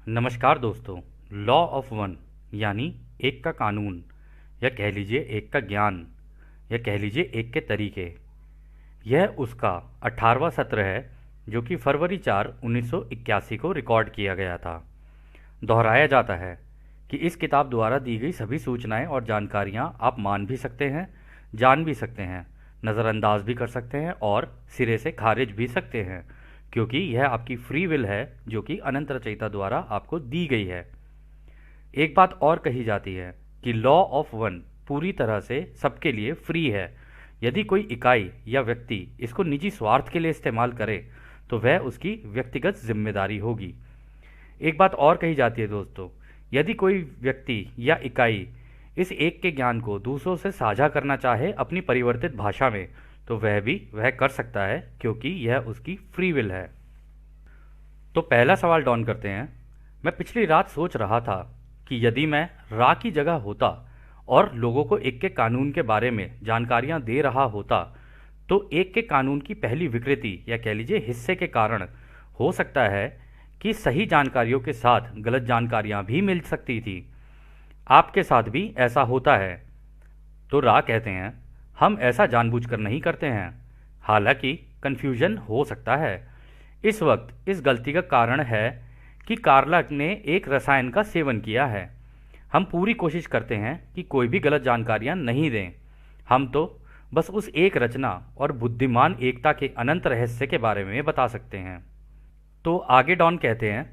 नमस्कार दोस्तों। Law of one यानी एक का कानून, या कह लीजिए एक का ज्ञान, या कह लीजिए एक के तरीके, यह उसका 18वां सत्र है जो कि फरवरी 4 1981 को रिकॉर्ड किया गया था। दोहराया जाता है कि इस किताब द्वारा दी गई सभी सूचनाएं और जानकारियां आप मान भी सकते हैं, जान भी सकते हैं, नज़रअंदाज भी कर सकते हैं और सिरे से खारिज भी सकते हैं, क्योंकि यह आपकी फ्री विल है जो कि अनंत रचयिता द्वारा आपको दी गई है। एक बात और कही जाती है कि लॉ ऑफ वन पूरी तरह से सबके लिए फ्री है। यदि कोई इकाई या व्यक्ति इसको निजी स्वार्थ के लिए इस्तेमाल करे तो वह उसकी व्यक्तिगत जिम्मेदारी होगी। एक बात और कही जाती है दोस्तों, यदि कोई व्यक्ति या इकाई इस एक के ज्ञान को दूसरों से साझा करना चाहे अपनी परिवर्तित भाषा में, तो वह कर सकता है, क्योंकि यह उसकी फ्री विल है। तो पहला सवाल डॉन करते हैं। मैं पिछली रात सोच रहा था कि यदि मैं रा की जगह होता और लोगों को एक के कानून के बारे में जानकारियां दे रहा होता, तो एक के कानून की पहली विकृति या कह लीजिए हिस्से के कारण हो सकता है कि सही जानकारियों के साथ गलत जानकारियां भी मिल सकती थी। आपके साथ भी ऐसा होता है। तो रा कहते हैं, हम ऐसा जानबूझकर नहीं करते हैं, हालांकि कन्फ्यूजन हो सकता है। इस वक्त इस गलती का कारण है कि कार्ला ने एक रसायन का सेवन किया है। हम पूरी कोशिश करते हैं कि कोई भी गलत जानकारियां नहीं दें। हम तो बस उस एक रचना और बुद्धिमान एकता के अनंत रहस्य के बारे में बता सकते हैं। तो आगे डॉन कहते हैं,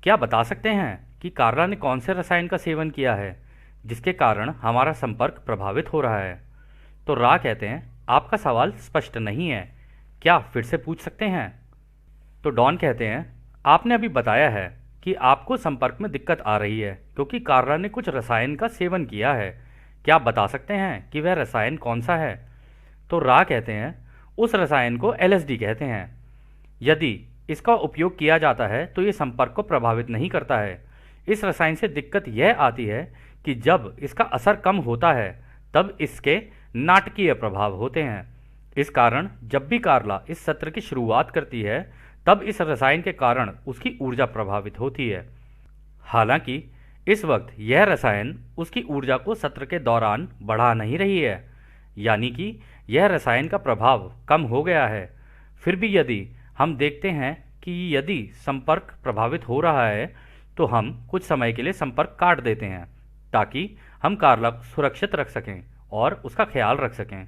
क्या बता सकते हैं कि कार्ला ने कौन से रसायन का सेवन किया है जिसके कारण हमारा संपर्क प्रभावित हो रहा है? तो रा कहते हैं, आपका सवाल स्पष्ट नहीं है, क्या फिर से पूछ सकते हैं? तो डॉन कहते हैं, आपने अभी बताया है कि आपको संपर्क में दिक्कत आ रही है क्योंकि कार्ला ने कुछ रसायन का सेवन किया है। क्या आप बता सकते हैं कि वह रसायन कौन सा है? तो रा कहते हैं, उस रसायन को एलएसडी कहते हैं। यदि इसका उपयोग किया जाता है तो ये संपर्क को प्रभावित नहीं करता है। इस रसायन से दिक्कत यह आती है कि जब इसका असर कम होता है तब इसके नाटकीय प्रभाव होते हैं। इस कारण जब भी कार्ला इस सत्र की शुरुआत करती है तब इस रसायन के कारण उसकी ऊर्जा प्रभावित होती है। हालांकि इस वक्त यह रसायन उसकी ऊर्जा को सत्र के दौरान बढ़ा नहीं रही है, यानी कि यह रसायन का प्रभाव कम हो गया है। फिर भी यदि हम देखते हैं कि यदि संपर्क प्रभावित हो रहा है तो हम कुछ समय के लिए संपर्क काट देते हैं ताकि हम कार्ला को सुरक्षित रख सकें और उसका ख्याल रख सकें।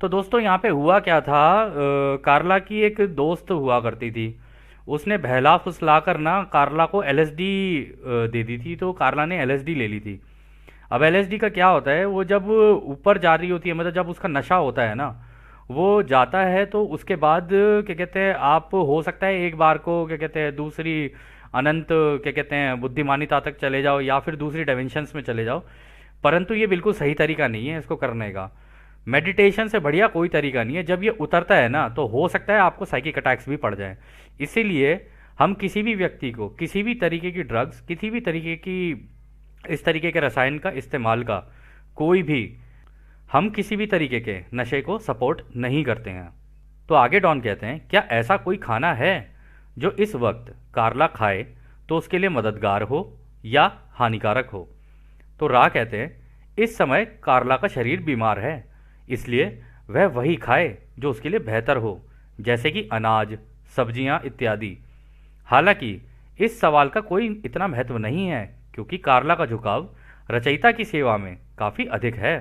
तो दोस्तों यहाँ पे हुआ क्या था, कार्ला की एक दोस्त हुआ करती थी। उसने बहला फुसला कर ना कार्ला को एलएसडी दे दी थी, तो कार्ला ने एलएसडी ले ली थी। अब एलएसडी का क्या होता है, वो जब ऊपर जा रही होती है, मतलब जब उसका नशा होता है ना, वो जाता है तो उसके बाद क्या कहते हैं, आप हो सकता है एक बार को क्या कहते हैं दूसरी अनंत क्या कहते हैं बुद्धिमानिता तक चले जाओ या फिर दूसरी डायमेंशंस में चले जाओ, परंतु ये बिल्कुल सही तरीका नहीं है इसको करने का। मेडिटेशन से बढ़िया कोई तरीका नहीं है। जब ये उतरता है ना तो हो सकता है आपको साइकिक अटैक्स भी पड़ जाए। इसीलिए हम किसी भी व्यक्ति को किसी भी तरीके की ड्रग्स, किसी भी तरीके की इस तरीके के रसायन का इस्तेमाल का कोई भी हम किसी भी तरीके के नशे को सपोर्ट नहीं करते हैं। तो आगे डॉन कहते हैं, क्या ऐसा कोई खाना है जो इस वक्त कार्ला खाए तो उसके लिए मददगार हो या हानिकारक हो? तो रा कहते हैं, इस समय कार्ला का शरीर बीमार है, इसलिए वह वही खाए जो उसके लिए बेहतर हो, जैसे कि अनाज, सब्जियां इत्यादि। हालांकि इस सवाल का कोई इतना महत्व नहीं है क्योंकि कार्ला का झुकाव रचयिता की सेवा में काफ़ी अधिक है।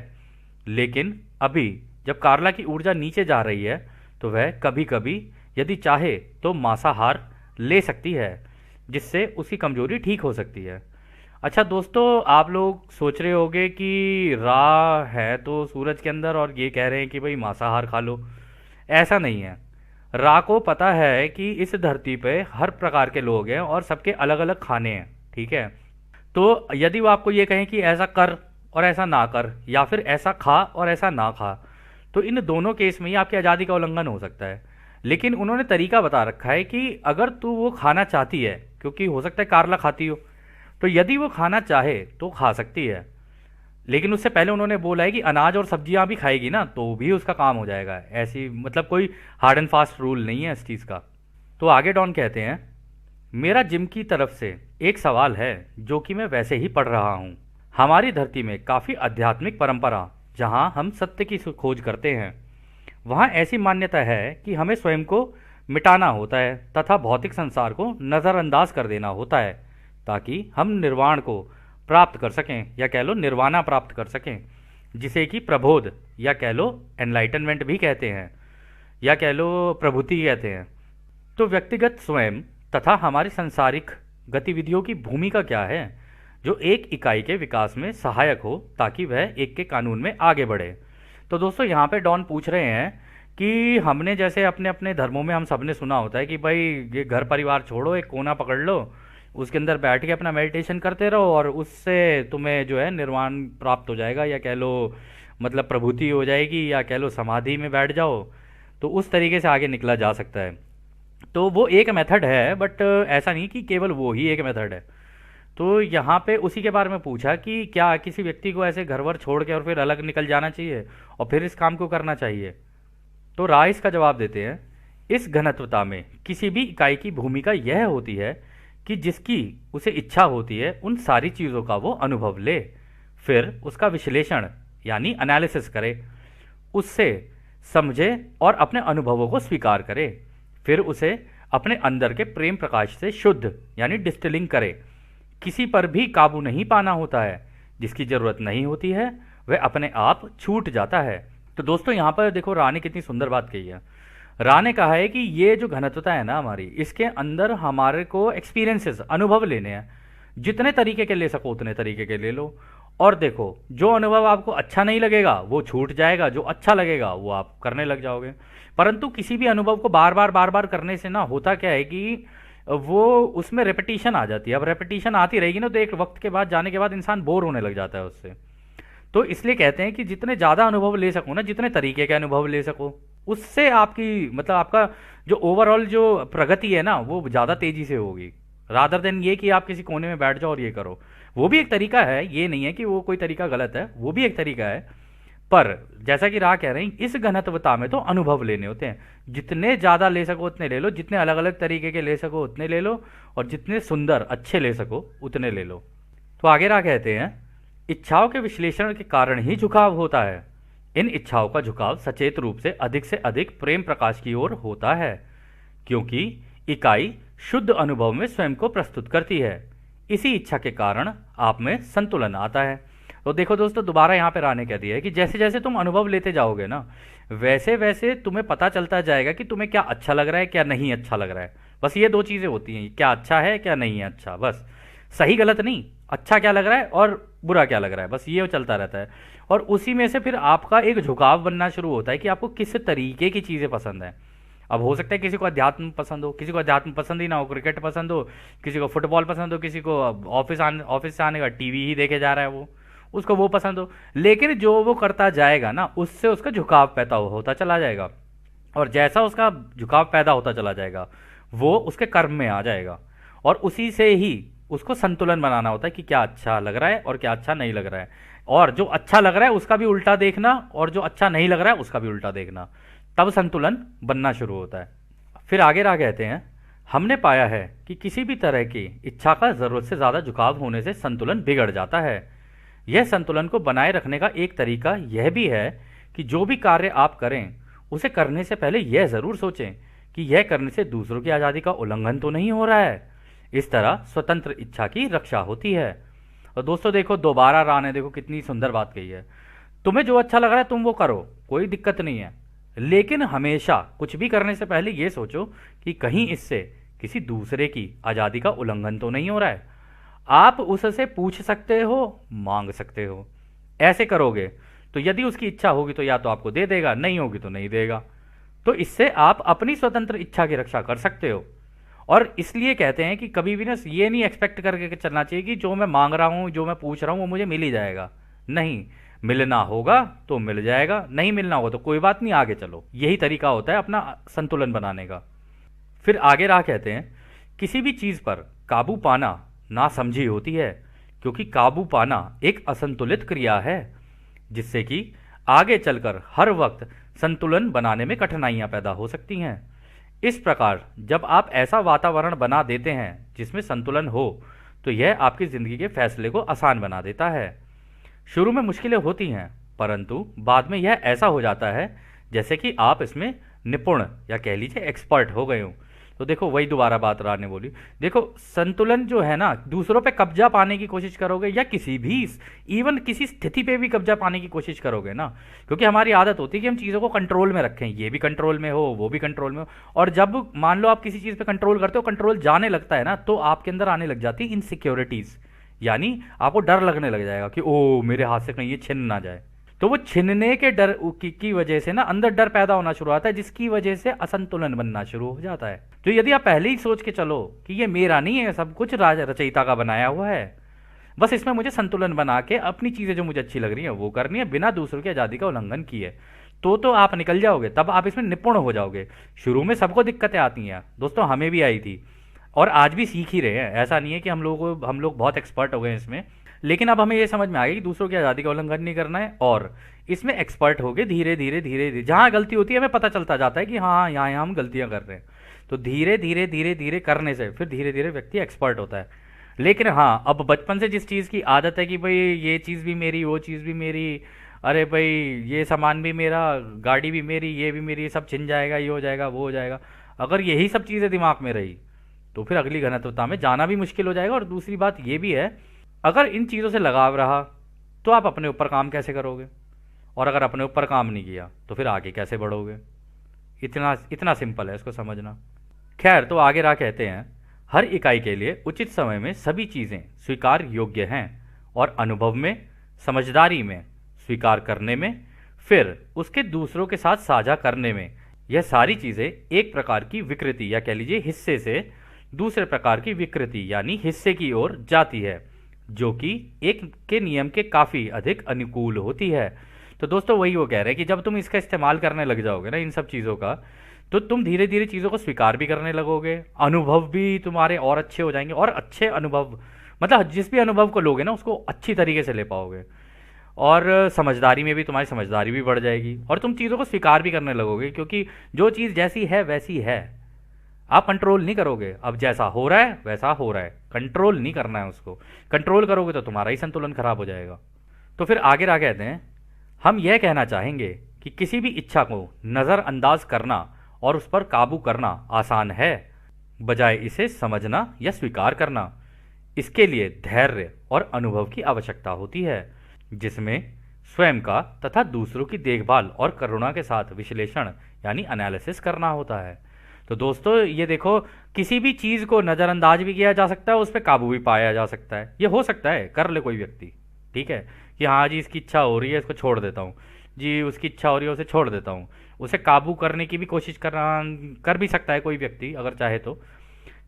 लेकिन अभी जब कार्ला की ऊर्जा नीचे जा रही है तो वह कभी कभी यदि चाहे तो मांसाहार ले सकती है, जिससे उसकी कमजोरी ठीक हो सकती है। अच्छा दोस्तों, आप लोग सोच रहे होंगे कि रा है तो सूरज के अंदर और ये कह रहे हैं कि भाई मांसाहार खा लो। ऐसा नहीं है। रा को पता है कि इस धरती पे हर प्रकार के लोग हैं और सबके अलग अलग खाने हैं, ठीक है। तो यदि वो आपको ये कहें कि ऐसा कर और ऐसा ना कर, या फिर ऐसा खा और ऐसा ना खा, तो इन दोनों केस में ही आपकी आज़ादी का उल्लंघन हो सकता है। लेकिन उन्होंने तरीका बता रखा है कि अगर तू वो खाना चाहती है, क्योंकि हो सकता है कार्ला खाती हो, तो यदि वो खाना चाहे तो खा सकती है। लेकिन उससे पहले उन्होंने बोला है कि अनाज और सब्जियां भी खाएगी ना तो भी उसका काम हो जाएगा। ऐसी मतलब कोई हार्ड एंड फास्ट रूल नहीं है इस चीज़ का। तो आगे डॉन कहते हैं, मेरा जिम की तरफ से एक सवाल है जो कि मैं वैसे ही पढ़ रहा हूँ। हमारी धरती में काफ़ी आध्यात्मिक परंपरा, जहाँ हम सत्य की खोज करते हैं, वहाँ ऐसी मान्यता है कि हमें स्वयं को मिटाना होता है तथा भौतिक संसार को नज़रअंदाज कर देना होता है, ताकि हम निर्वाण को प्राप्त कर सकें, या कह लो निर्वाणा प्राप्त कर सकें, जिसे कि प्रबोध या कह लो एनलाइटनमेंट भी कहते हैं, या कह लो प्रभुति कहते हैं। तो व्यक्तिगत स्वयं तथा हमारी सांसारिक गतिविधियों की भूमिका क्या है, जो एक इकाई के विकास में सहायक हो ताकि वह एक के कानून में आगे बढ़े। तो दोस्तों यहाँ पे डॉन पूछ रहे हैं कि हमने जैसे अपने अपने धर्मों में हम सबने सुना होता है कि भाई ये घर परिवार छोड़ो, एक कोना पकड़ लो, उसके अंदर बैठ के अपना मेडिटेशन करते रहो और उससे तुम्हें जो है निर्वाण प्राप्त हो जाएगा, या कह लो मतलब प्रभुति हो जाएगी, या कह लो समाधि में बैठ जाओ। तो उस तरीके से आगे निकला जा सकता है। तो वो एक मेथड है, बट ऐसा नहीं कि केवल वो ही एक मेथड है। तो यहाँ पे उसी के बारे में पूछा कि क्या किसी व्यक्ति को ऐसे घर वर छोड़ के और फिर अलग निकल जाना चाहिए और फिर इस काम को करना चाहिए। तो राय इसका जवाब देते हैं, इस घनत्वता में किसी भी इकाई की भूमिका यह होती है कि जिसकी उसे इच्छा होती है उन सारी चीज़ों का वो अनुभव ले, फिर उसका विश्लेषण यानी एनालिसिस करे, उससे समझे और अपने अनुभवों को स्वीकार करे, फिर उसे अपने अंदर के प्रेम प्रकाश से शुद्ध यानी डिस्टिलिंग करे। किसी पर भी काबू नहीं पाना होता है, जिसकी जरूरत नहीं होती है वह अपने आप छूट जाता है। तो दोस्तों यहाँ पर देखो रा ने कितनी सुंदर बात कही है। रा ने कहा है कि ये जो घनत्वता है ना हमारी, इसके अंदर हमारे को एक्सपीरियंसेस अनुभव लेने हैं, जितने तरीके के ले सको उतने तरीके के ले लो। और देखो जो अनुभव आपको अच्छा नहीं लगेगा वो छूट जाएगा, जो अच्छा लगेगा वो आप करने लग जाओगे। परंतु किसी भी अनुभव को बार बार करने से ना होता क्या है कि वो उसमें रेपिटेशन आ जाती है। अब रेपिटेशन आती रहेगी ना तो एक वक्त के बाद जाने के बाद इंसान बोर होने लग जाता है उससे। तो इसलिए कहते हैं कि जितने ज़्यादा अनुभव ले सको ना, जितने तरीके के अनुभव ले सको, उससे आपकी मतलब आपका जो ओवरऑल जो प्रगति है ना वो ज़्यादा तेजी से होगी, रादर देन ये कि आप किसी कोने में बैठ जाओ और ये करो। वो भी एक तरीका है, ये नहीं है कि वो कोई तरीका गलत है, वो भी एक तरीका है। पर जैसा कि राह कह रहे हैं, इस घनत्वता में तो अनुभव लेने होते हैं। जितने ज़्यादा ले सको उतने ले लो, जितने अलग अलग तरीके के ले सको उतने ले लो, और जितने सुंदर अच्छे ले सको उतने ले लो। तो आगे राह कहते हैं, इच्छाओं के विश्लेषण के कारण ही झुकाव होता है। इन इच्छाओं का झुकाव सचेत रूप से अधिक प्रेम प्रकाश की ओर होता है, क्योंकि इकाई शुद्ध अनुभव में स्वयं को प्रस्तुत करती है। इसी इच्छा के कारण आप में संतुलन आता है। तो देखो दोस्तों, दोबारा यहाँ पे राने कह दिया है कि जैसे जैसे तुम अनुभव लेते जाओगे ना, वैसे वैसे तुम्हें पता चलता जाएगा कि तुम्हें क्या अच्छा लग रहा है, क्या नहीं अच्छा लग रहा है। बस ये दो चीज़ें होती हैं, क्या अच्छा है क्या नहीं है अच्छा, बस सही गलत नहीं, अच्छा क्या लग रहा है और बुरा क्या लग रहा है, बस ये चलता रहता है। और उसी में से फिर आपका एक झुकाव बनना शुरू होता है कि आपको किस तरीके की चीज़ें पसंद है। अब हो सकता है किसी को अध्यात्म पसंद हो, किसी को अध्यात्म पसंद ही ना हो, क्रिकेट पसंद हो, किसी को फुटबॉल पसंद हो, किसी को ऑफिस से आने का टीवी ही देखे जा रहा है वो, उसको वो पसंद हो। लेकिन जो वो करता जाएगा ना, उससे उसका झुकाव पैदा होता चला जाएगा, और जैसा उसका झुकाव पैदा होता चला जाएगा वो उसके कर्म में आ जाएगा, और उसी से ही उसको संतुलन बनाना होता है कि क्या अच्छा लग रहा है और क्या अच्छा नहीं लग रहा है। और जो अच्छा लग रहा है उसका भी उल्टा देखना, और जो अच्छा नहीं लग रहा है उसका भी उल्टा देखना, तब संतुलन बनना शुरू होता है। फिर आगे राह कहते हैं, हमने पाया है कि किसी भी तरह की इच्छा का ज़रूरत से ज़्यादा झुकाव होने से संतुलन बिगड़ जाता है। यह संतुलन को बनाए रखने का एक तरीका यह भी है कि जो भी कार्य आप करें उसे करने से पहले यह ज़रूर सोचें कि यह करने से दूसरों की आज़ादी का उल्लंघन तो नहीं हो रहा है। इस तरह स्वतंत्र इच्छा की रक्षा होती है। और दोस्तों देखो, दोबारा राह ने देखो कितनी सुंदर बात कही है। तुम्हें जो अच्छा लग रहा है तुम वो करो, कोई दिक्कत नहीं है, लेकिन हमेशा कुछ भी करने से पहले ये सोचो कि कहीं इससे किसी दूसरे की आज़ादी का उल्लंघन तो नहीं हो रहा है। आप उससे पूछ सकते हो, मांग सकते हो। ऐसे करोगे तो यदि उसकी इच्छा होगी तो या तो आपको दे देगा, नहीं होगी तो नहीं देगा। तो इससे आप अपनी स्वतंत्र इच्छा की रक्षा कर सकते हो। और इसलिए कहते हैं कि कभी भी ना ये नहीं एक्सपेक्ट करके चलना चाहिए कि जो मैं मांग रहा हूँ, जो मैं पूछ रहा हूँ वो मुझे मिल ही जाएगा। नहीं, मिलना होगा तो मिल जाएगा, नहीं मिलना होगा तो कोई बात नहीं, आगे चलो। यही तरीका होता है अपना संतुलन बनाने का। फिर आगे राह कहते हैं, किसी भी चीज़ पर काबू पाना नासमझी होती है, क्योंकि काबू पाना एक असंतुलित क्रिया है, जिससे कि आगे चलकर हर वक्त संतुलन बनाने में कठिनाइयां पैदा हो सकती हैं। इस प्रकार जब आप ऐसा वातावरण बना देते हैं जिसमें संतुलन हो, तो यह आपकी ज़िंदगी के फैसले को आसान बना देता है। शुरू में मुश्किलें होती हैं, परंतु बाद में यह ऐसा हो जाता है जैसे कि आप इसमें निपुण या कह लीजिए एक्सपर्ट हो गए हो। तो देखो वही दोबारा बात राज ने बोली, देखो संतुलन जो है ना, दूसरों पे कब्जा पाने की कोशिश करोगे या किसी भी इवन किसी स्थिति पे भी कब्जा पाने की कोशिश करोगे ना, क्योंकि हमारी आदत होती है कि हम चीज़ों को कंट्रोल में रखें, ये भी कंट्रोल में हो वो भी कंट्रोल में हो। और जब मान लो आप किसी चीज़ पे कंट्रोल करते हो, कंट्रोल जाने लगता है ना, तो आपके अंदर आने लग जाती है इनसिक्योरिटीज़, यानी आपको डर लगने लग जाएगा कि ओ मेरे हाथ से कहीं ये छिन ना जाए। तो वो छिनने के डर की वजह से ना अंदर डर पैदा होना शुरू होता है, जिसकी वजह से असंतुलन बनना शुरू हो जाता है। तो यदि आप पहले ही सोच के चलो कि ये मेरा नहीं है, सब कुछ रचयिता का बनाया हुआ है, बस इसमें मुझे संतुलन बना के अपनी चीज़ें जो मुझे अच्छी लग रही हैं वो करनी है बिना दूसरों की आज़ादी का उल्लंघन किए, तो आप निकल जाओगे, तब आप इसमें निपुण हो जाओगे। शुरू में सबको दिक्कतें आती हैं दोस्तों, हमें भी आई थी और आज भी सीख ही रहे हैं। ऐसा नहीं है कि हम लोग बहुत एक्सपर्ट हो गए इसमें, लेकिन अब हमें ये समझ में आ गया कि दूसरों की आज़ादी का उल्लंघन नहीं करना है, और इसमें एक्सपर्ट हो गए धीरे धीरे धीरे धीरे। जहाँ गलती होती है हमें पता चलता जाता है कि हाँ यहाँ हम गलतियाँ कर रहे हैं, तो धीरे धीरे धीरे धीरे करने से फिर धीरे धीरे व्यक्ति एक्सपर्ट होता है। लेकिन हाँ, अब बचपन से जिस चीज़ की आदत है कि भाई ये चीज़ भी मेरी, वो चीज़ भी मेरी, अरे भाई ये सामान भी मेरा, गाड़ी भी मेरी, ये भी मेरी, सब छिन जाएगा, ये हो जाएगा, वो हो जाएगा, अगर यही सब चीज़ें दिमाग में रही तो फिर अगली घनत्वता में जाना भी मुश्किल हो जाएगा। और दूसरी बात ये भी है, अगर इन चीज़ों से लगाव रहा तो आप अपने ऊपर काम कैसे करोगे, और अगर अपने ऊपर काम नहीं किया तो फिर आगे कैसे बढ़ोगे। इतना इतना सिंपल है इसको समझना। खैर, तो आगे रहा कहते हैं, हर इकाई के लिए उचित समय में सभी चीज़ें स्वीकार योग्य हैं, और अनुभव में, समझदारी में, स्वीकार करने में, फिर उसके दूसरों के साथ साझा करने में, यह सारी चीज़ें एक प्रकार की विकृति या कह लीजिए हिस्से से दूसरे प्रकार की विकृति यानी हिस्से की ओर जाती है, जो कि एक के नियम के काफ़ी अधिक अनुकूल होती है। तो दोस्तों वही वो कह रहे हैं कि जब तुम इसका इस्तेमाल करने लग जाओगे ना इन सब चीज़ों का, तो तुम धीरे धीरे चीज़ों को स्वीकार भी करने लगोगे, अनुभव भी तुम्हारे और अच्छे हो जाएंगे, और अच्छे अनुभव मतलब जिस भी अनुभव को लोगे ना उसको अच्छी तरीके से ले पाओगे, और समझदारी में भी तुम्हारी समझदारी भी बढ़ जाएगी, और तुम चीज़ों को स्वीकार भी करने लगोगे, क्योंकि जो चीज़ जैसी है वैसी है, आप कंट्रोल नहीं करोगे। अब जैसा हो रहा है वैसा हो रहा है, कंट्रोल नहीं करना है उसको। कंट्रोल करोगे तो तुम्हारा ही संतुलन खराब हो जाएगा। तो फिर आगे रह कहते हैं, हम यह कहना चाहेंगे कि किसी भी इच्छा को नज़रअंदाज करना और उस पर काबू करना आसान है, बजाय इसे समझना या स्वीकार करना। इसके लिए धैर्य और अनुभव की आवश्यकता होती है, जिसमें स्वयं का तथा दूसरों की देखभाल और करुणा के साथ विश्लेषण यानी एनालिसिस करना होता है। तो दोस्तों ये देखो, किसी भी चीज़ को नज़रअंदाज भी किया जा सकता है, उस पर काबू भी पाया जा सकता है। ये हो सकता है, कर ले कोई व्यक्ति, ठीक है, कि हाँ जी इसकी इच्छा हो रही है, इसको छोड़ देता हूँ जी, उसकी इच्छा हो रही है उसे छोड़ देता हूँ। उसे काबू करने की भी कोशिश कर भी सकता है कोई व्यक्ति अगर चाहे तो।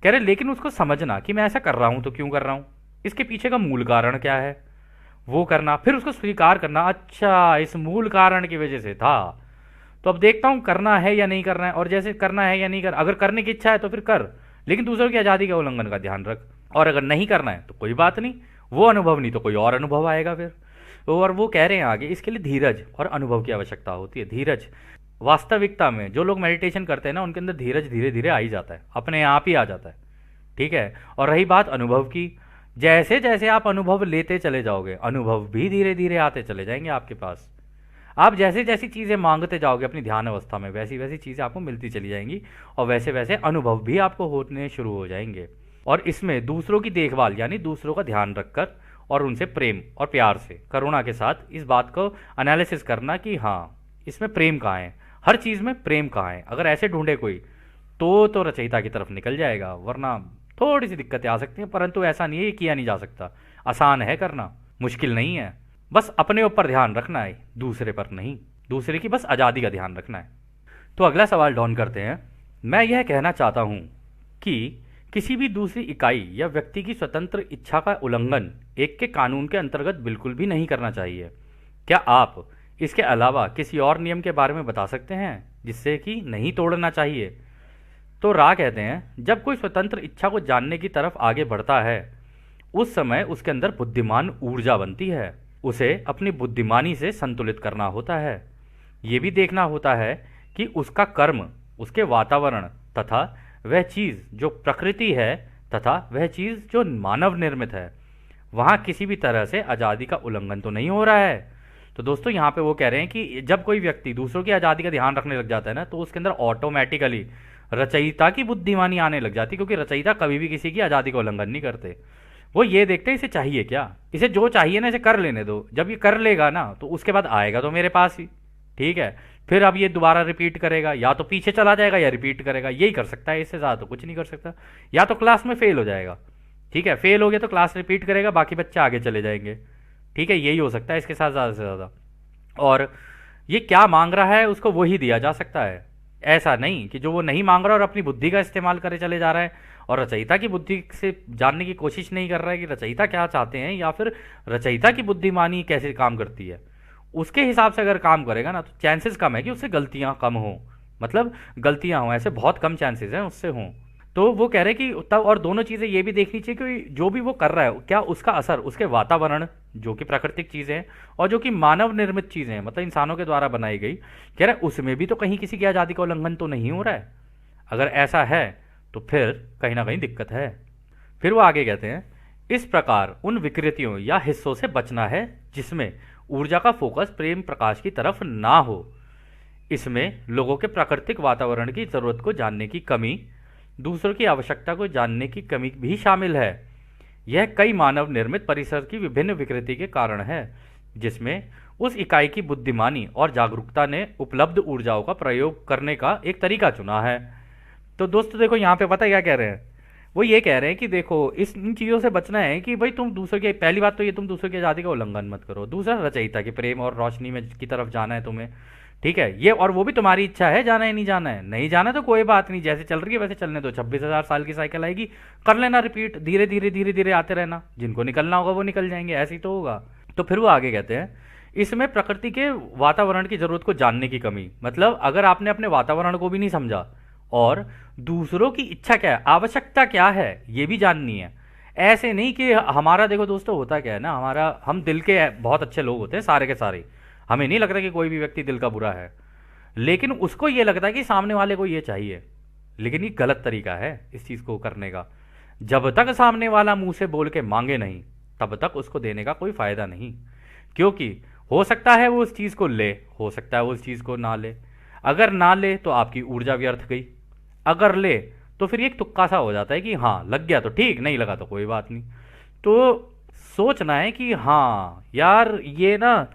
कह रहे लेकिन उसको समझना कि मैं ऐसा कर रहा हूँ तो क्यों कर रहा हूँ, इसके पीछे का मूल कारण क्या है, वो करना, फिर उसको स्वीकार करना, अच्छा इस मूल कारण की वजह से था, तो अब देखता हूं करना है या नहीं करना है, और जैसे करना है या नहीं कर, अगर करने की इच्छा है तो फिर कर, लेकिन दूसरों की आज़ादी का उल्लंघन का ध्यान रख, और अगर नहीं करना है तो कोई बात नहीं, वो अनुभव नहीं तो कोई और अनुभव आएगा फिर। और वो कह रहे हैं आगे, इसके लिए धीरज और अनुभव की आवश्यकता होती है। धीरज, वास्तविकता में जो लोग मेडिटेशन करते हैं ना उनके अंदर धीरज धीरे धीरे आ ही जाता है, अपने आप ही आ जाता है, ठीक है। और रही बात अनुभव की, जैसे जैसे आप अनुभव लेते चले जाओगे अनुभव भी धीरे धीरे आते चले जाएंगे आपके पास। आप जैसे जैसी चीज़ें मांगते जाओगे अपनी ध्यान अवस्था में, वैसी वैसी चीज़ें आपको मिलती चली जाएंगी, और वैसे वैसे अनुभव भी आपको होने शुरू हो जाएंगे। और इसमें दूसरों की देखभाल यानी दूसरों का ध्यान रखकर और उनसे प्रेम और प्यार से, करुणा के साथ इस बात को एनालिसिस करना कि हाँ इसमें प्रेम कहाँ है, हर चीज़ में प्रेम कहाँ है। अगर ऐसे ढूंढे कोई तो रचयिता की तरफ निकल जाएगा, वरना थोड़ी सी दिक्कतें आ सकती हैं, परंतु ऐसा नहीं है ये किया नहीं जा सकता, आसान है करना, मुश्किल नहीं है। बस अपने ऊपर ध्यान रखना है, दूसरे पर नहीं, दूसरे की बस आज़ादी का ध्यान रखना है। तो अगला सवाल डॉन करते हैं, मैं यह कहना चाहता हूँ कि किसी भी दूसरी इकाई या व्यक्ति की स्वतंत्र इच्छा का उल्लंघन एक के कानून के अंतर्गत बिल्कुल भी नहीं करना चाहिए। क्या आप इसके अलावा किसी और नियम के बारे में बता सकते हैं जिससे कि नहीं तोड़ना चाहिए? तो रा कहते हैं, जब कोई स्वतंत्र इच्छा को जानने की तरफ आगे बढ़ता है उस समय उसके अंदर बुद्धिमान ऊर्जा बनती है, उसे अपनी बुद्धिमानी से संतुलित करना होता है। ये भी देखना होता है कि उसका कर्म, उसके वातावरण तथा वह चीज़ जो प्रकृति है तथा वह चीज़ जो मानव निर्मित है वहाँ किसी भी तरह से आज़ादी का उल्लंघन तो नहीं हो रहा है। तो दोस्तों यहाँ पे वो कह रहे हैं कि जब कोई व्यक्ति दूसरों की आज़ादी का ध्यान रखने लग जाता है ना, तो उसके अंदर ऑटोमेटिकली रचयिता की बुद्धिमानी आने लग जाती है, क्योंकि रचयिता कभी भी किसी की आज़ादी का उल्लंघन नहीं करते। वो ये देखते हैं इसे चाहिए क्या, इसे जो चाहिए ना इसे कर लेने दो, जब ये कर लेगा ना तो उसके बाद आएगा तो मेरे पास ही, ठीक है। फिर अब ये दोबारा रिपीट करेगा, या तो पीछे चला जाएगा या रिपीट करेगा, यही कर सकता है, इससे ज़्यादा तो कुछ नहीं कर सकता। या तो क्लास में फेल हो जाएगा, ठीक है, फेल हो गया तो क्लास रिपीट करेगा, बाकी बच्चे आगे चले जाएंगे, ठीक है, यही हो सकता है इसके साथ ज़्यादा से ज़्यादा। और ये क्या मांग रहा है उसको वही दिया जा सकता है, ऐसा नहीं कि जो वो नहीं मांग रहा और अपनी बुद्धि का इस्तेमाल करे चले जा रहा है और रचयिता की बुद्धि से जानने की कोशिश नहीं कर रहा है कि रचयिता क्या चाहते हैं या फिर रचयिता की बुद्धिमानी कैसे काम करती है। उसके हिसाब से अगर काम करेगा ना तो चांसेस कम है कि उससे गलतियां कम हो, मतलब गलतियां हों, ऐसे बहुत कम चांसेस हैं उससे हों। तो वो कह रहे हैं कि तब और दोनों चीज़ें ये भी देखनी चाहिए कि जो भी वो कर रहा है क्या उसका असर उसके वातावरण, जो कि प्राकृतिक चीज़ें हैं, और जो कि मानव निर्मित चीज़ें हैं, मतलब इंसानों के द्वारा बनाई गई, कह रहे हैं उसमें भी तो कहीं किसी की आज़ादी का उल्लंघन तो नहीं हो रहा है। अगर ऐसा है तो फिर कहीं ना कहीं दिक्कत है। फिर वो आगे कहते हैं, इस प्रकार उन विकृतियों या हिस्सों से बचना है जिसमें ऊर्जा का फोकस प्रेम प्रकाश की तरफ ना हो। इसमें लोगों के प्राकृतिक वातावरण की जरूरत को जानने की कमी, दूसरों की आवश्यकता को जानने की कमी भी शामिल है। यह कई मानव निर्मित परिसर की विभिन्न विकृति के कारण है, जिसमें उस इकाई की बुद्धिमानी और जागरूकता ने उपलब्ध ऊर्जाओं का प्रयोग करने का एक तरीका चुना है। तो दोस्तों देखो यहाँ पे पता क्या कह रहे हैं, वो ये कह रहे हैं कि देखो इस इन चीज़ों से बचना है कि भाई तुम दूसरों की, पहली बात तो ये तुम दूसरों की आज़ादी का उल्लंघन मत करो, दूसरा रचयिता के प्रेम और रोशनी में की तरफ जाना है तुम्हें, ठीक है, ये और वो भी तुम्हारी इच्छा है, जाना है नहीं जाना है, नहीं जाना तो कोई बात नहीं, जैसे चल रही है वैसे चलने दो, 26,000 साल की साइकिल आएगी, कर लेना रिपीट, धीरे धीरे धीरे धीरे आते रहना, जिनको निकलना होगा वो निकल जाएंगे, ऐसे ही तो होगा। तो फिर वो आगे कहते हैं, इसमें प्रकृति के वातावरण की जरूरत को जानने की कमी, मतलब अगर आपने अपने वातावरण को भी नहीं समझा और दूसरों की इच्छा क्या है, आवश्यकता क्या है, ये भी जाननी है। ऐसे नहीं कि हमारा, देखो दोस्तों होता क्या है ना, हमारा, हम दिल के बहुत अच्छे लोग होते हैं सारे के सारे, हमें नहीं लगता कि कोई भी व्यक्ति दिल का बुरा है, लेकिन उसको ये लगता है कि सामने वाले को ये चाहिए, लेकिन ये गलत तरीका है इस चीज़ को करने का। जब तक सामने वाला मुंह से बोल के मांगे नहीं तब तक उसको देने का कोई फायदा नहीं, क्योंकि हो सकता है वो उस चीज़ को ले, हो सकता है वो उस चीज़ को ना ले। अगर ना ले तो आपकी ऊर्जा व्यर्थ गई, अगर ले तो फिर ये एक तुक्का सा हो जाता है कि हाँ लग गया तो ठीक, नहीं लगा तो कोई बात नहीं। तो सोचना है कि हाँ यार ये ना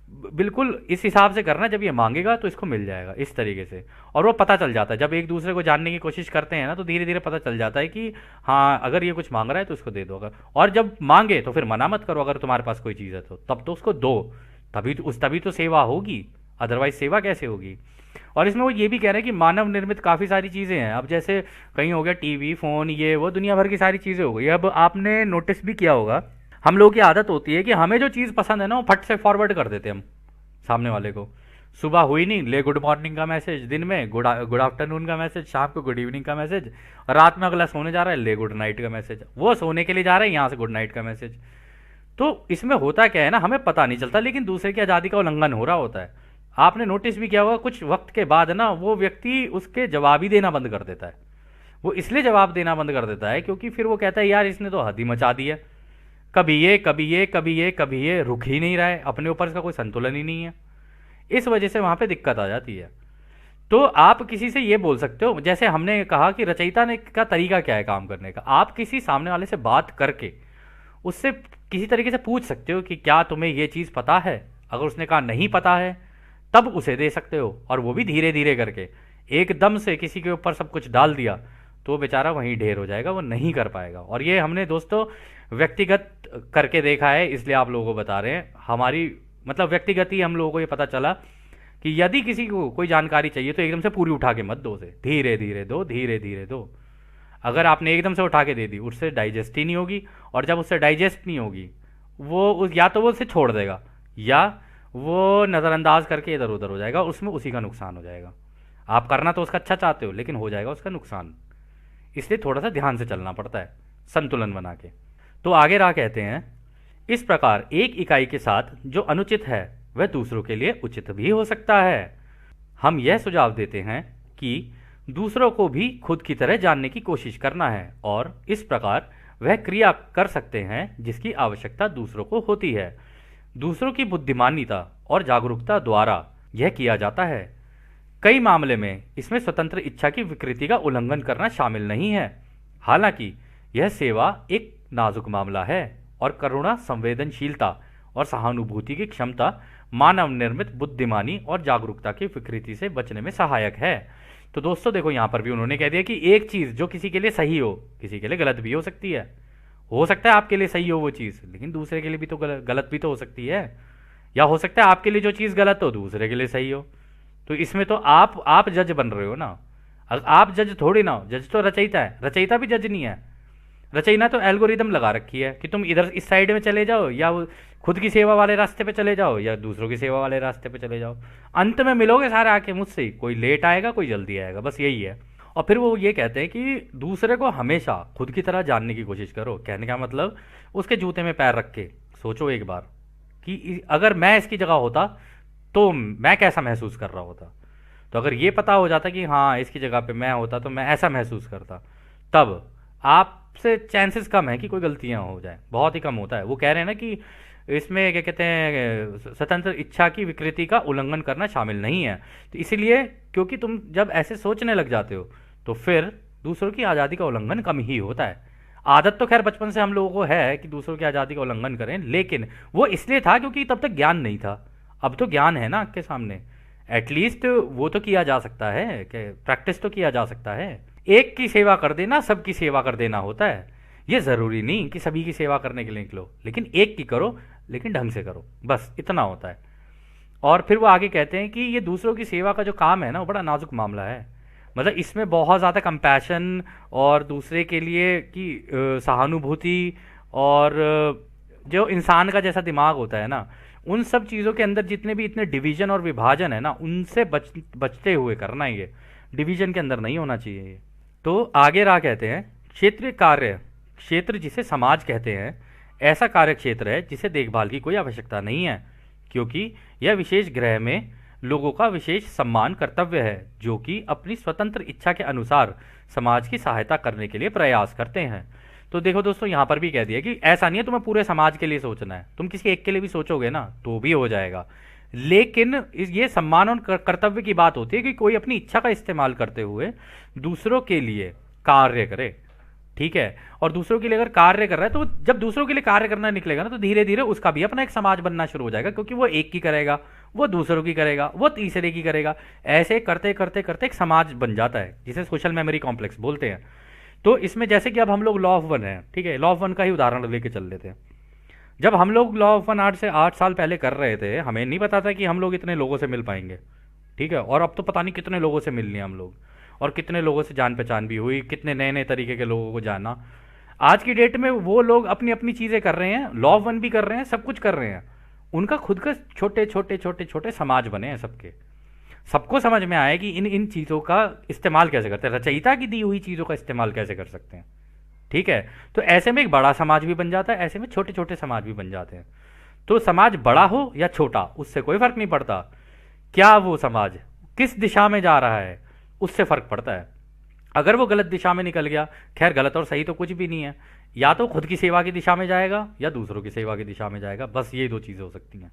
बिल्कुल इस हिसाब से करना, जब ये मांगेगा तो इसको मिल जाएगा इस तरीके से। और वो पता चल जाता है, जब एक दूसरे को जानने की कोशिश करते हैं ना तो धीरे धीरे पता चल जाता है कि हाँ अगर ये कुछ मांग रहा है तो इसको दे दो, अगर, और जब मांगे तो फिर मना मत करो, अगर तुम्हारे पास कोई चीज़ है तो तब तो उसको दो, तभी तो सेवा होगी, अदरवाइज सेवा कैसे होगी। और इसमें वो ये भी कह रहे हैं कि मानव निर्मित काफ़ी सारी चीज़ें हैं, अब जैसे कहीं हो गया टीवी फ़ोन ये वो दुनिया भर की सारी चीज़ें हो गई। अब आपने नोटिस भी किया होगा, हम लोगों की आदत होती है कि हमें जो चीज़ पसंद है ना वो फट से फॉरवर्ड कर देते हैं हम सामने वाले को। सुबह हुई नहीं, ले गुड मॉर्निंग का मैसेज, दिन में गुड आफ्टरनून का मैसेज, शाम को गुड इवनिंग का मैसेज, रात में अगला सोने जा रहा है ले गुड नाइट का मैसेज, वो सोने के लिए जा रहा है यहाँ से गुड नाइट का मैसेज। तो इसमें होता क्या है ना, हमें पता नहीं चलता लेकिन दूसरे की आज़ादी का उल्लंघन हो रहा होता है। आपने नोटिस भी किया होगा कुछ वक्त के बाद ना वो व्यक्ति उसके जवाब ही देना बंद कर देता है। वो इसलिए जवाब देना बंद कर देता है क्योंकि फिर वो कहता है यार इसने तो हद ही मचा दी है, कभी ये कभी ये कभी ये कभी ये, रुक ही नहीं रहा है, अपने ऊपर इसका कोई संतुलन ही नहीं है। इस वजह से वहाँ पे दिक्कत आ जाती है। तो आप किसी से ये बोल सकते हो, जैसे हमने कहा कि रचयिता ने का तरीका क्या है काम करने का, आप किसी सामने वाले से बात करके उससे किसी तरीके से पूछ सकते हो कि क्या तुम्हें ये चीज़ पता है, अगर उसने कहा नहीं पता है तब उसे दे सकते हो, और वो भी धीरे धीरे करके। एकदम से किसी के ऊपर सब कुछ डाल दिया तो वो बेचारा वहीं ढेर हो जाएगा, वो नहीं कर पाएगा। और ये हमने दोस्तों व्यक्तिगत करके देखा है, इसलिए आप लोगों को बता रहे हैं। हमारी मतलब व्यक्तिगत ही हम लोगों को ये पता चला कि यदि किसी को कोई जानकारी चाहिए तो एकदम से पूरी उठा के मत दो उसे, धीरे धीरे दो, धीरे धीरे दो। अगर आपने एकदम से उठा के दे दी उससे डाइजेस्ट ही नहीं होगी, और जब उससे डाइजेस्ट नहीं होगी वो या तो वो उसे छोड़ देगा या वो नज़रअंदाज करके इधर उधर हो जाएगा, उसमें उसी का नुकसान हो जाएगा। आप करना तो उसका अच्छा चाहते हो लेकिन हो जाएगा उसका नुकसान, इसलिए थोड़ा सा ध्यान से चलना पड़ता है संतुलन बना के। तो आगे राह कहते हैं, इस प्रकार एक इकाई के साथ जो अनुचित है वह दूसरों के लिए उचित भी हो सकता है। हम यह सुझाव देते हैं कि दूसरों को भी खुद की तरह जानने की कोशिश करना है और इस प्रकार वह क्रिया कर सकते हैं जिसकी आवश्यकता दूसरों को होती है। दूसरों की बुद्धिमानिता और जागरूकता द्वारा यह किया जाता है। कई मामले में इसमें स्वतंत्र इच्छा की विकृति का उल्लंघन करना शामिल नहीं है। हालांकि यह सेवा एक नाजुक मामला है और करुणा, संवेदनशीलता और सहानुभूति की क्षमता मानव निर्मित बुद्धिमानी और जागरूकता की विकृति से बचने में सहायक है। तो दोस्तों देखो, यहाँ पर भी उन्होंने कह दिया कि एक चीज़ जो किसी के लिए सही हो, किसी के लिए गलत भी हो सकती है। हो सकता है आपके लिए सही हो वो चीज़, लेकिन दूसरे के लिए भी तो गलत भी तो हो सकती है। या हो सकता है आपके लिए जो चीज़ गलत हो दूसरे के लिए सही हो। तो इसमें तो आप जज बन रहे हो ना। आप जज थोड़ी ना हो, जज तो रचयिता है। रचयिता भी जज नहीं है। रचयिता तो एल्गोरिदम लगा रखी है कि तुम इधर इस साइड में चले जाओ, या वो खुद की सेवा वाले रास्ते पे चले जाओ, या दूसरों की सेवा वाले रास्ते पे चले जाओ। अंत में मिलोगे सारे आके मुझसे ही, कोई लेट आएगा कोई जल्दी आएगा, बस यही है। और फिर वो ये कहते हैं कि दूसरे को हमेशा खुद की तरह जानने की कोशिश करो। कहने का मतलब उसके जूते में पैर रख के सोचो एक बार कि अगर मैं इसकी जगह होता तो मैं कैसा महसूस कर रहा होता। तो अगर ये पता हो जाता कि हाँ इसकी जगह पे मैं होता तो मैं ऐसा महसूस करता, तब आपसे चांसेस कम है कि कोई गलतियां हो जाए, बहुत ही कम होता है। वो कह रहे हैं ना कि इसमें क्या कहते हैं, स्वतंत्र इच्छा की विकृति का उल्लंघन करना शामिल नहीं है। तो इसीलिए क्योंकि तुम जब ऐसे सोचने लग जाते हो तो फिर दूसरों की आज़ादी का उल्लंघन कम ही होता है। आदत तो खैर बचपन से हम लोगों को है कि दूसरों की आज़ादी का उल्लंघन करें, लेकिन वो इसलिए था क्योंकि तब तक ज्ञान नहीं था। अब तो ज्ञान है ना आपके सामने, एटलीस्ट वो तो किया जा सकता है कि प्रैक्टिस तो किया जा सकता है। एक की सेवा कर देना सबकी सेवा कर देना होता है। ये ज़रूरी नहीं कि सभी की सेवा करने के लिए निकलो, लेकिन एक की करो, लेकिन ढंग से करो, बस इतना होता है। और फिर वो आगे कहते हैं कि ये दूसरों की सेवा का जो काम है ना वो बड़ा नाजुक मामला है। मतलब इसमें बहुत ज़्यादा कंपैशन और दूसरे के लिए की सहानुभूति और जो इंसान का जैसा दिमाग होता है ना, उन सब चीज़ों के अंदर जितने भी इतने डिवीजन और विभाजन है ना, उनसे बचते हुए करना है। ये डिवीजन के अंदर नहीं होना चाहिए ये। तो आगे रहा कहते हैं, क्षेत्रीय कार्य क्षेत्र जिसे समाज कहते हैं ऐसा कार्य क्षेत्र है जिसे देखभाल की कोई आवश्यकता नहीं है, क्योंकि यह विशेष ग्रह में लोगों का विशेष सम्मान कर्तव्य है जो कि अपनी स्वतंत्र इच्छा के अनुसार समाज की सहायता करने के लिए प्रयास करते हैं। तो देखो दोस्तों, यहाँ पर भी कह दिया कि ऐसा नहीं है तुम्हें पूरे समाज के लिए सोचना है, तुम किसी एक के लिए भी सोचोगे ना तो भी हो जाएगा, लेकिन ये सम्मान और कर्तव्य की बात होती है कि कोई अपनी इच्छा का इस्तेमाल करते हुए दूसरों के लिए कार्य करे। ठीक है, और दूसरों के लिए अगर कार्य कर रहा है तो जब दूसरों के लिए कार्य करना निकलेगा ना तो धीरे धीरे उसका भी अपना एक समाज बनना शुरू हो जाएगा, क्योंकि वो एक की करेगा, वो दूसरों की करेगा, वो तीसरे की करेगा, ऐसे करते करते करते एक समाज बन जाता है जिसे सोशल मेमोरी कॉम्प्लेक्स बोलते हैं। तो इसमें जैसे कि अब हम लोग लॉ ऑफ वन है, ठीक है, लॉ ऑफ वन का ही उदाहरण लेके चल लेते हैं। जब हम लोग लॉ ऑफ वन 8 साल पहले कर रहे थे, हमें नहीं पता था कि हम लोग इतने लोगों से मिल पाएंगे। ठीक है, और अब तो पता नहीं कितने लोगों से मिल लिए हम लोग, और कितने लोगों से जान पहचान भी हुई, कितने नए नए तरीके के लोगों को जाना। आज की डेट में वो लोग अपनी अपनी चीज़ें कर रहे हैं, लॉ ऑफ वन भी कर रहे हैं, सब कुछ कर रहे हैं, उनका खुद का छोटे छोटे छोटे छोटे समाज बने हैं सबके। सबको समझ में आया कि इन इन चीज़ों का इस्तेमाल कैसे करते हैं, रचयिता की दी हुई चीज़ों का इस्तेमाल कैसे कर सकते हैं। ठीक है, तो ऐसे में एक बड़ा समाज भी बन जाता है, ऐसे में छोटे छोटे समाज भी बन जाते हैं। तो समाज बड़ा हो या छोटा उससे कोई फर्क नहीं पड़ता, क्या वो समाज किस दिशा में जा रहा है उससे फर्क पड़ता है। अगर वो गलत दिशा में निकल गया, खैर गलत और सही तो कुछ भी नहीं है, या तो खुद की सेवा की दिशा में जाएगा या दूसरों की सेवा की दिशा में जाएगा, बस ये दो चीज़ें हो सकती हैं।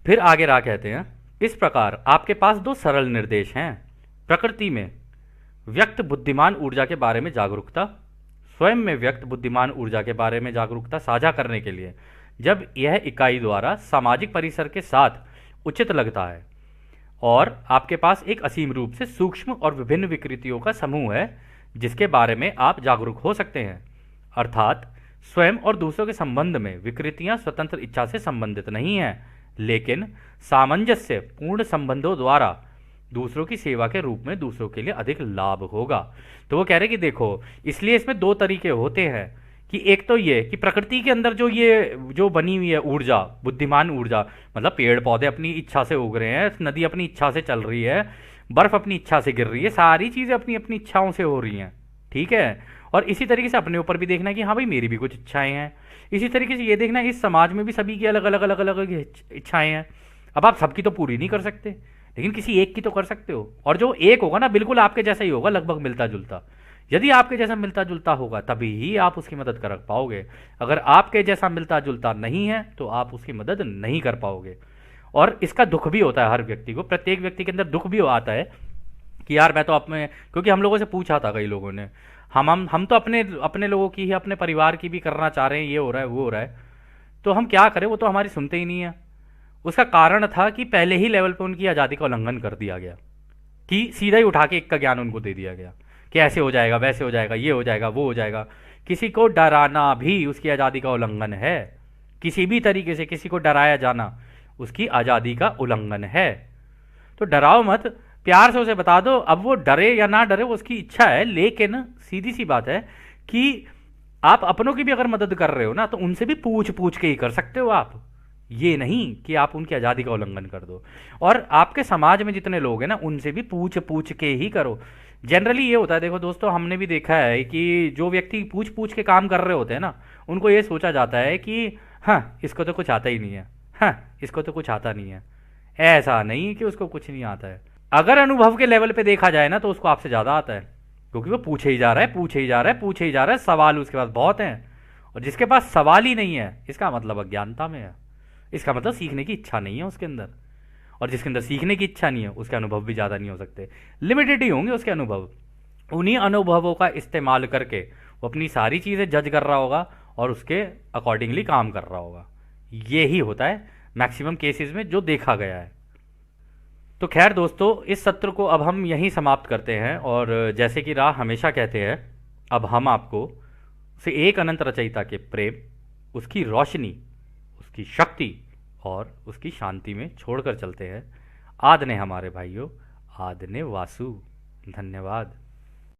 फिर आगे रहा कहते हैं, इस प्रकार आपके पास दो सरल निर्देश हैं। प्रकृति में व्यक्त बुद्धिमान ऊर्जा के बारे में जागरूकता, स्वयं में व्यक्त बुद्धिमान ऊर्जा के बारे में जागरूकता साझा करने के लिए जब यह इकाई द्वारा सामाजिक परिसर के साथ उचित लगता है, और आपके पास एक असीम रूप से सूक्ष्म और विभिन्न विकृतियों का समूह है जिसके बारे में आप जागरूक हो सकते हैं। अर्थात स्वयं और दूसरों के संबंध में विकृतियां स्वतंत्र इच्छा से संबंधित नहीं हैं, लेकिन सामंजस्य पूर्ण संबंधों द्वारा दूसरों की सेवा के रूप में दूसरों के लिए अधिक लाभ होगा। तो वो कह रहे कि देखो, इसलिए इसमें दो तरीके होते हैं कि एक तो ये कि प्रकृति के अंदर जो बनी हुई है ऊर्जा, बुद्धिमान ऊर्जा, मतलब पेड़ पौधे अपनी इच्छा से उग रहे हैं, नदी अपनी इच्छा से चल रही है, बर्फ अपनी इच्छा से गिर रही है, सारी चीज़ें अपनी अपनी इच्छाओं से हो रही हैं। ठीक है, और इसी तरीके से अपने ऊपर भी देखना है कि हाँ भाई मेरी भी कुछ इच्छाएं हैं। इसी तरीके से ये देखना है इस समाज में भी सभी की अलग अलग अलग अलग इच्छाएं हैं। अब आप सबकी तो पूरी नहीं कर सकते, लेकिन किसी एक की तो कर सकते हो, और जो एक होगा ना बिल्कुल आपके जैसा ही होगा, लगभग मिलता जुलता। यदि आपके जैसा मिलता जुलता होगा तभी ही आप उसकी मदद कर पाओगे। अगर आपके जैसा मिलता जुलता नहीं है तो आप उसकी मदद नहीं कर पाओगे। और इसका दुख भी होता है हर व्यक्ति को, प्रत्येक व्यक्ति के अंदर दुख भी आता है कि यार मैं तो अपने, क्योंकि हम लोगों से पूछा था कई लोगों ने, हम तो अपने अपने लोगों की ही, अपने परिवार की भी करना चाह रहे हैं, ये हो रहा है वो हो रहा है, तो हम क्या करें, वो तो हमारी सुनते ही नहीं है। उसका कारण था कि पहले ही लेवल पे उनकी आज़ादी का उल्लंघन कर दिया गया, कि सीधा ही उठा के एक का ज्ञान उनको दे दिया गया कि ऐसे हो जाएगा, वैसे हो जाएगा, ये हो जाएगा, वो हो जाएगा। किसी को डराना भी उसकी आज़ादी का उल्लंघन है। किसी भी तरीके से किसी को डराया जाना उसकी आज़ादी का उल्लंघन है। तो डराओ मत, प्यार से उसे बता दो। अब वो डरे या ना डरे वो उसकी इच्छा है, लेकिन सीधी सी बात है कि आप अपनों की भी अगर मदद कर रहे हो ना तो उनसे भी पूछ पूछ के ही कर सकते हो आप, ये नहीं कि आप उनकी आज़ादी का उल्लंघन कर दो। और आपके समाज में जितने लोग हैं ना उनसे भी पूछ पूछ के ही करो। जनरली ये होता है, देखो दोस्तों, हमने भी देखा है कि जो व्यक्ति पूछ पूछ के काम कर रहे होते हैं ना, उनको ये सोचा जाता है कि हाँ इसको तो कुछ आता ही नहीं है, हाँ इसको तो कुछ आता नहीं है। ऐसा नहीं कि उसको कुछ नहीं आता है। अगर अनुभव के लेवल पे देखा जाए ना तो उसको आपसे ज़्यादा आता है, क्योंकि वो पूछे ही जा रहा है, पूछे ही जा रहा है, पूछे ही जा रहा है, सवाल उसके पास बहुत हैं। और जिसके पास सवाल ही नहीं है इसका मतलब अज्ञानता में है, इसका मतलब सीखने की इच्छा नहीं है उसके अंदर। और जिसके अंदर सीखने की इच्छा नहीं है उसके अनुभव भी ज़्यादा नहीं हो सकते, लिमिटेड ही होंगे उसके अनुभव। उन्हीं अनुभवों का इस्तेमाल करके वो अपनी सारी चीज़ें जज कर रहा होगा और उसके अकॉर्डिंगली काम कर रहा होगा। ये ही होता है मैक्सिमम केसेस में जो देखा गया है। तो खैर दोस्तों, इस सत्र को अब हम यहीं समाप्त करते हैं, और जैसे कि राह हमेशा कहते हैं, अब हम आपको से एक अनंत रचयिता के प्रेम, उसकी रोशनी, उसकी शक्ति और उसकी शांति में छोड़कर चलते हैं। आद ने हमारे भाइयों, आद ने वासु। धन्यवाद।